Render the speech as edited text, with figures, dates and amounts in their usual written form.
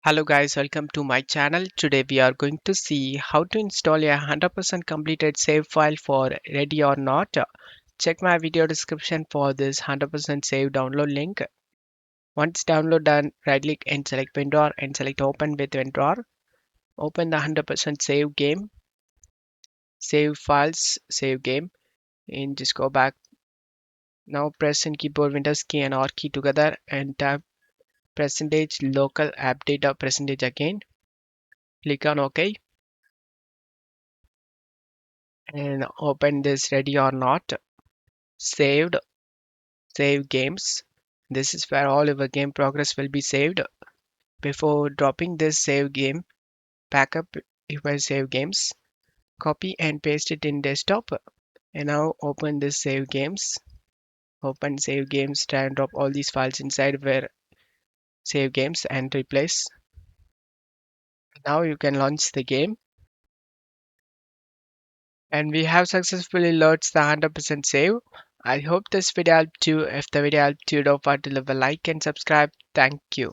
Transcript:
Hello guys, welcome to my channel. Today we are going to see how to install a 100% completed save file for Ready or Not. Check my video description for this 100% save download link. Once download done, right click and select WinRAR and select open with WinRAR. Open the 100% save game, save files, save game and just go back. Now press in keyboard Windows key and R key together and type percentage local app data percentage again. Click on OK and open this Ready or Not. Saved, save games. This is where all your game progress will be saved. Before dropping this save game, backup your save games, copy and paste it in desktop. And now open this save games. Open save games, try and drop all these files inside where save games and replace. Now you can launch the game. And we have successfully launched the 100% save. I hope this video helped you. If the video helped you, don't forget to leave a like and subscribe. Thank you.